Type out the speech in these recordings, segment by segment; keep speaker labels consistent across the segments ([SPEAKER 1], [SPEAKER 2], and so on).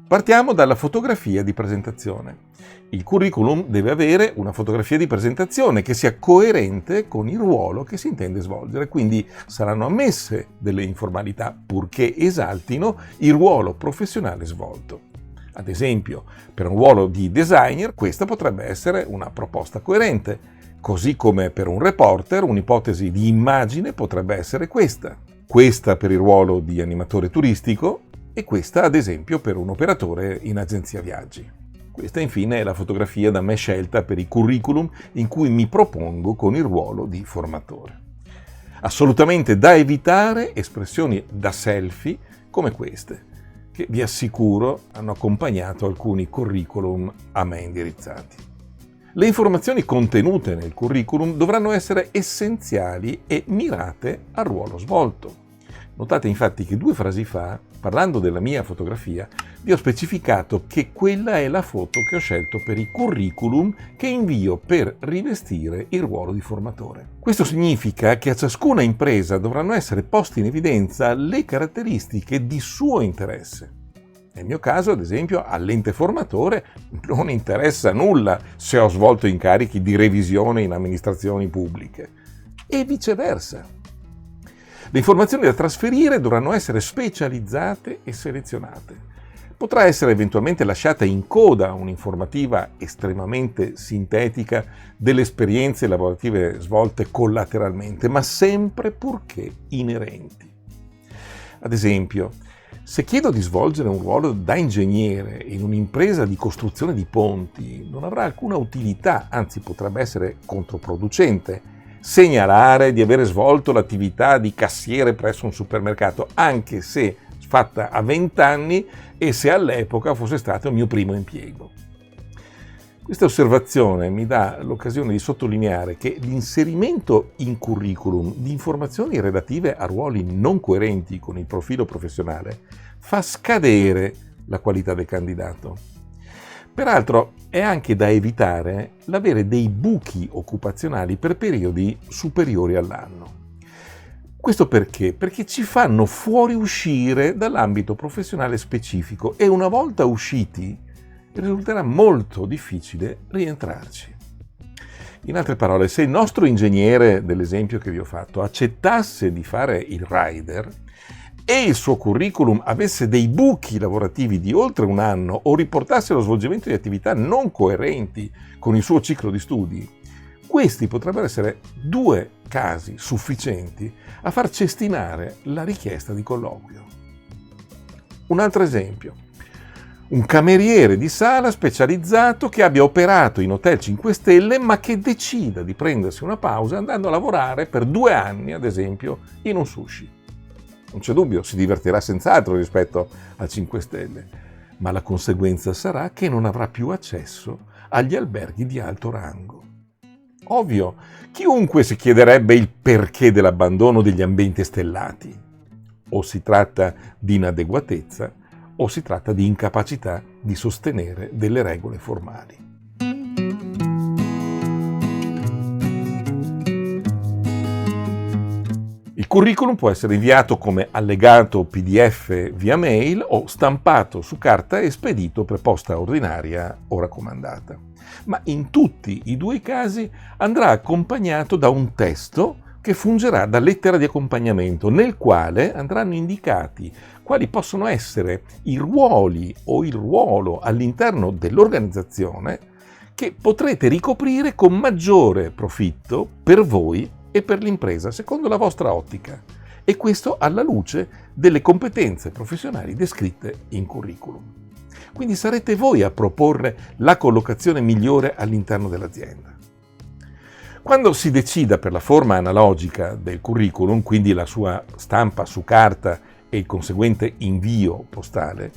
[SPEAKER 1] Partiamo dalla fotografia di presentazione. Il curriculum deve avere una fotografia di presentazione che sia coerente con il ruolo che si intende svolgere, quindi saranno ammesse delle informalità purché esaltino il ruolo professionale svolto. Ad esempio, per un ruolo di designer questa potrebbe essere una proposta coerente, così come per un reporter un'ipotesi di immagine potrebbe essere questa per il ruolo di animatore turistico e questa ad esempio per un operatore in agenzia viaggi. Questa infine è la fotografia da me scelta per i curriculum in cui mi propongo con il ruolo di formatore. Assolutamente da evitare espressioni da selfie come queste, che vi assicuro hanno accompagnato alcuni curriculum a me indirizzati. Le informazioni contenute nel curriculum dovranno essere essenziali e mirate al ruolo svolto. Notate infatti che 2 frasi fa, parlando della mia fotografia, vi ho specificato che quella è la foto che ho scelto per i curriculum che invio per rivestire il ruolo di formatore. Questo significa che a ciascuna impresa dovranno essere poste in evidenza le caratteristiche di suo interesse. Nel mio caso, ad esempio, all'ente formatore non interessa nulla se ho svolto incarichi di revisione in amministrazioni pubbliche e viceversa. Le informazioni da trasferire dovranno essere specializzate e selezionate. Potrà essere eventualmente lasciata in coda un'informativa estremamente sintetica delle esperienze lavorative svolte collateralmente, ma sempre purché inerenti. Ad esempio, se chiedo di svolgere un ruolo da ingegnere in un'impresa di costruzione di ponti, non avrà alcuna utilità, anzi potrebbe essere controproducente, segnalare di avere svolto l'attività di cassiere presso un supermercato, anche se fatta a 20 anni e se all'epoca fosse stato il mio primo impiego. Questa osservazione mi dà l'occasione di sottolineare che l'inserimento in curriculum di informazioni relative a ruoli non coerenti con il profilo professionale fa scadere la qualità del candidato. Peraltro è anche da evitare l'avere dei buchi occupazionali per periodi superiori all'anno. Questo perché? Perché ci fanno fuoriuscire dall'ambito professionale specifico e una volta usciti risulterà molto difficile rientrarci. In altre parole, se il nostro ingegnere dell'esempio che vi ho fatto accettasse di fare il rider e il suo curriculum avesse dei buchi lavorativi di oltre un anno o riportasse lo svolgimento di attività non coerenti con il suo ciclo di studi, questi potrebbero essere 2 casi sufficienti a far cestinare la richiesta di colloquio. Un altro esempio. Un cameriere di sala specializzato che abbia operato in hotel 5 stelle ma che decida di prendersi una pausa andando a lavorare per 2 anni, ad esempio, in un sushi. Non c'è dubbio, si divertirà senz'altro rispetto a 5 stelle, ma la conseguenza sarà che non avrà più accesso agli alberghi di alto rango. Ovvio, chiunque si chiederebbe il perché dell'abbandono degli ambienti stellati. O si tratta di inadeguatezza o si tratta di incapacità di sostenere delle regole formali. Il curriculum può essere inviato come allegato PDF via mail o stampato su carta e spedito per posta ordinaria o raccomandata. Ma in tutti i 2 casi andrà accompagnato da un testo che fungerà da lettera di accompagnamento, nel quale andranno indicati quali possono essere i ruoli o il ruolo all'interno dell'organizzazione che potrete ricoprire con maggiore profitto per voi e per l'impresa, secondo la vostra ottica, e questo alla luce delle competenze professionali descritte in curriculum. Quindi sarete voi a proporre la collocazione migliore all'interno dell'azienda. Quando si decida per la forma analogica del curriculum, quindi la sua stampa su carta e il conseguente invio postale,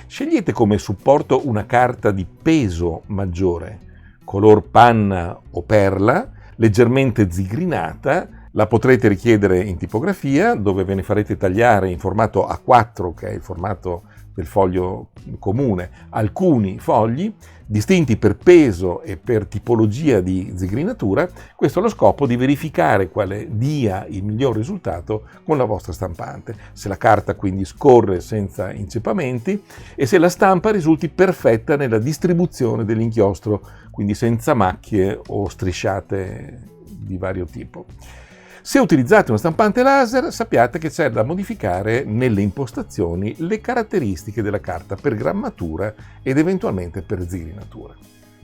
[SPEAKER 1] scegliete come supporto una carta di peso maggiore, color panna o perla, leggermente zigrinata. La potrete richiedere in tipografia, dove ve ne farete tagliare in formato A4, che è il formato del foglio comune, alcuni fogli, distinti per peso e per tipologia di zigrinatura. Questo ha lo scopo di verificare quale dia il miglior risultato con la vostra stampante, se la carta quindi scorre senza inceppamenti e se la stampa risulti perfetta nella distribuzione dell'inchiostro, quindi senza macchie o strisciate di vario tipo. Se utilizzate una stampante laser, sappiate che c'è da modificare nelle impostazioni le caratteristiche della carta per grammatura ed eventualmente per zigrinatura.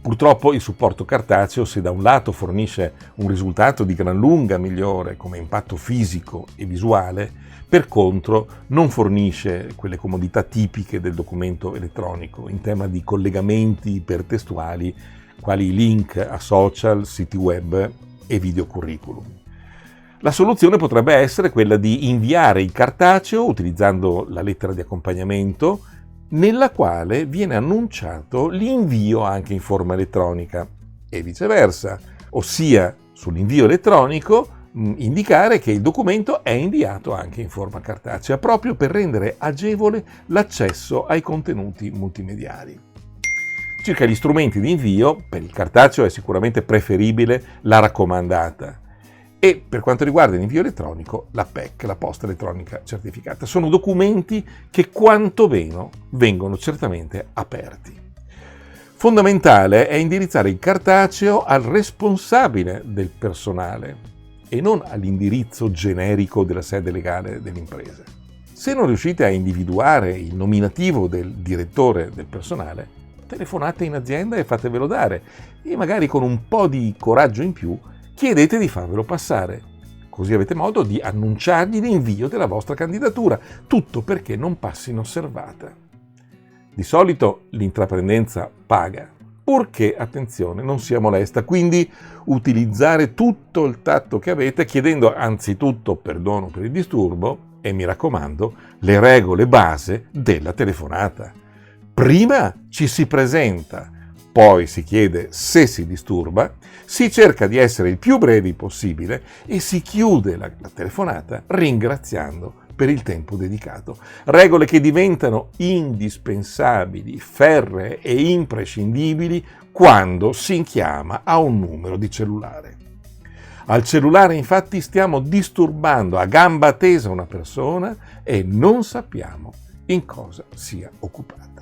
[SPEAKER 1] Purtroppo il supporto cartaceo, se da un lato fornisce un risultato di gran lunga migliore come impatto fisico e visuale, per contro non fornisce quelle comodità tipiche del documento elettronico in tema di collegamenti ipertestuali quali link a social, siti web e video curriculum. La soluzione potrebbe essere quella di inviare il cartaceo utilizzando la lettera di accompagnamento nella quale viene annunciato l'invio anche in forma elettronica e viceversa, ossia sull'invio elettronico indicare che il documento è inviato anche in forma cartacea, proprio per rendere agevole l'accesso ai contenuti multimediali. Circa gli strumenti di invio, per il cartaceo è sicuramente preferibile la raccomandata. E per quanto riguarda l'invio elettronico, la PEC, la posta elettronica certificata. Sono documenti che quantomeno vengono certamente aperti. Fondamentale è indirizzare il cartaceo al responsabile del personale e non all'indirizzo generico della sede legale dell'impresa. Se non riuscite a individuare il nominativo del direttore del personale, telefonate in azienda e fatevelo dare e magari con un po' di coraggio in più chiedete di farvelo passare, così avete modo di annunciargli l'invio della vostra candidatura, tutto perché non passi inosservata. Di solito l'intraprendenza paga, purché, attenzione, non sia molesta, quindi utilizzare tutto il tatto che avete chiedendo anzitutto perdono per il disturbo e, mi raccomando, le regole base della telefonata. Prima ci si presenta, poi si chiede se si disturba, si cerca di essere il più brevi possibile e si chiude la telefonata ringraziando per il tempo dedicato. Regole che diventano indispensabili, ferree e imprescindibili quando si chiama a un numero di cellulare. Al cellulare infatti stiamo disturbando a gamba tesa una persona e non sappiamo in cosa sia occupata.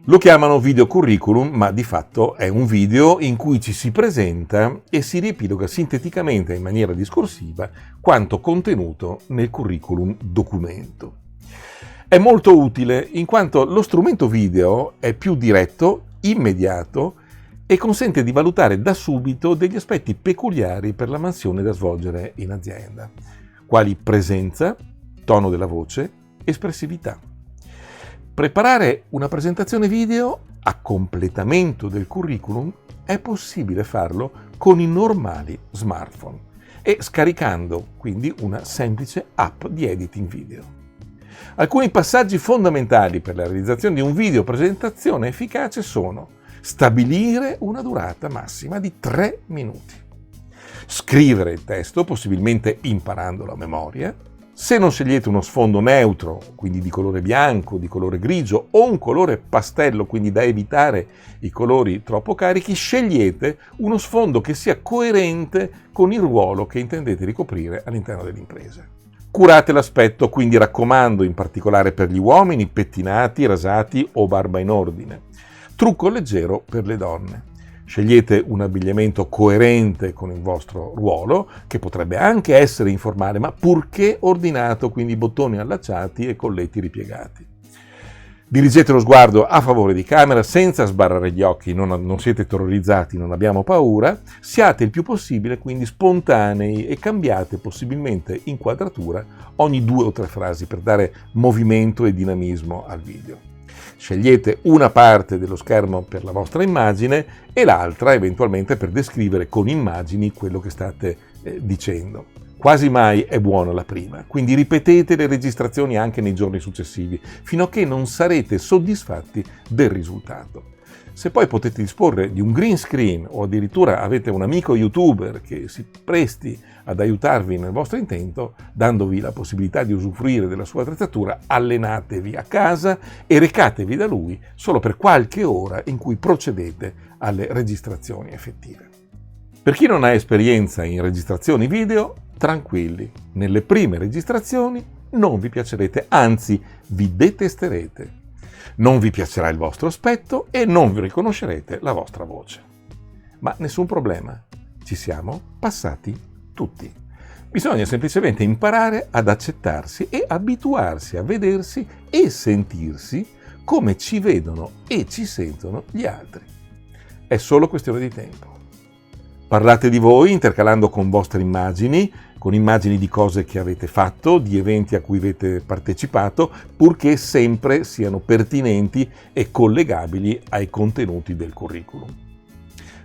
[SPEAKER 1] Lo chiamano video curriculum, ma di fatto è un video in cui ci si presenta e si riepiloga sinteticamente in maniera discorsiva quanto contenuto nel curriculum documento. È molto utile in quanto lo strumento video è più diretto, immediato e consente di valutare da subito degli aspetti peculiari per la mansione da svolgere in azienda, quali presenza, tono della voce, espressività. Preparare una presentazione video a completamento del curriculum è possibile farlo con i normali smartphone e scaricando quindi una semplice app di editing video. Alcuni passaggi fondamentali per la realizzazione di un video presentazione efficace sono: stabilire una durata massima di 3 minuti, scrivere il testo, possibilmente imparandolo a memoria. Se non scegliete uno sfondo neutro, quindi di colore bianco, di colore grigio o un colore pastello, quindi da evitare i colori troppo carichi, scegliete uno sfondo che sia coerente con il ruolo che intendete ricoprire all'interno dell'impresa. Curate l'aspetto, quindi raccomando in particolare per gli uomini pettinati, rasati o barba in ordine. Trucco leggero per le donne. Scegliete un abbigliamento coerente con il vostro ruolo, che potrebbe anche essere informale, ma purché ordinato, quindi bottoni allacciati e colletti ripiegati. Dirigete lo sguardo a favore di camera senza sbarrare gli occhi, non siete terrorizzati, non abbiamo paura, siate il più possibile quindi spontanei e cambiate possibilmente inquadratura ogni 2 o 3 frasi per dare movimento e dinamismo al video. Scegliete una parte dello schermo per la vostra immagine e l'altra eventualmente per descrivere con immagini quello che state dicendo. Quasi mai è buona la prima, quindi ripetete le registrazioni anche nei giorni successivi, fino a che non sarete soddisfatti del risultato. Se poi potete disporre di un green screen o addirittura avete un amico youtuber che si presti ad aiutarvi nel vostro intento, dandovi la possibilità di usufruire della sua attrezzatura, allenatevi a casa e recatevi da lui solo per qualche ora in cui procedete alle registrazioni effettive. Per chi non ha esperienza in registrazioni video, tranquilli, nelle prime registrazioni non vi piacerete, anzi vi detesterete. Non vi piacerà il vostro aspetto e non vi riconoscerete la vostra voce. Ma nessun problema, ci siamo passati tutti. Bisogna semplicemente imparare ad accettarsi e abituarsi a vedersi e sentirsi come ci vedono e ci sentono gli altri. È solo questione di tempo. Parlate di voi intercalando con vostre immagini, con immagini di cose che avete fatto, di eventi a cui avete partecipato, purché sempre siano pertinenti e collegabili ai contenuti del curriculum.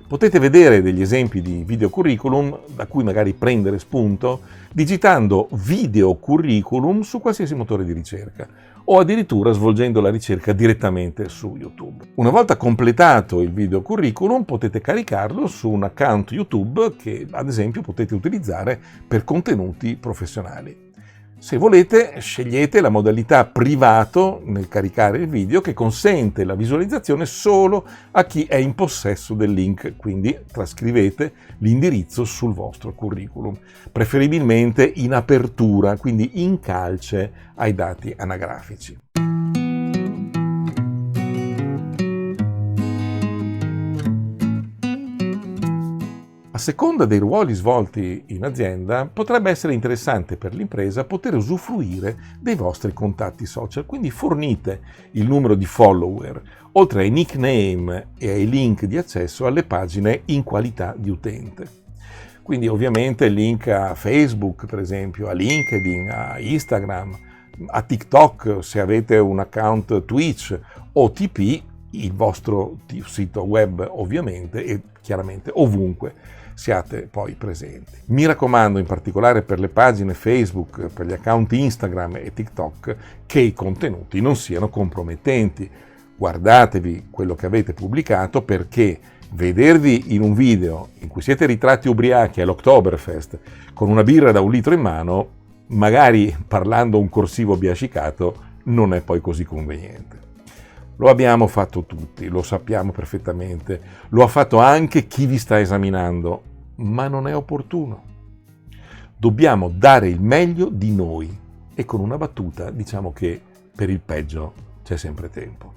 [SPEAKER 1] Potete vedere degli esempi di video curriculum da cui magari prendere spunto digitando video curriculum su qualsiasi motore di ricerca o addirittura svolgendo la ricerca direttamente su YouTube. Una volta completato il video curriculum potete caricarlo su un account YouTube che ad esempio potete utilizzare per contenuti professionali. Se volete, scegliete la modalità privato nel caricare il video che consente la visualizzazione solo a chi è in possesso del link, quindi trascrivete l'indirizzo sul vostro curriculum, preferibilmente in apertura, quindi in calce ai dati anagrafici. A seconda dei ruoli svolti in azienda, potrebbe essere interessante per l'impresa poter usufruire dei vostri contatti social, quindi fornite il numero di follower, oltre ai nickname e ai link di accesso alle pagine in qualità di utente. Quindi ovviamente link a Facebook, per esempio, a LinkedIn, a Instagram, a TikTok se avete un account Twitch, OTP, il vostro sito web ovviamente e chiaramente ovunque siate poi presenti. Mi raccomando in particolare per le pagine Facebook, per gli account Instagram e TikTok che i contenuti non siano compromettenti. Guardatevi quello che avete pubblicato perché vedervi in un video in cui siete ritratti ubriachi all'Oktoberfest con una birra da 1 litro in mano, magari parlando un corsivo biascicato, non è poi così conveniente. Lo abbiamo fatto tutti, lo sappiamo perfettamente, lo ha fatto anche chi vi sta esaminando, ma non è opportuno. Dobbiamo dare il meglio di noi e con una battuta diciamo che per il peggio c'è sempre tempo.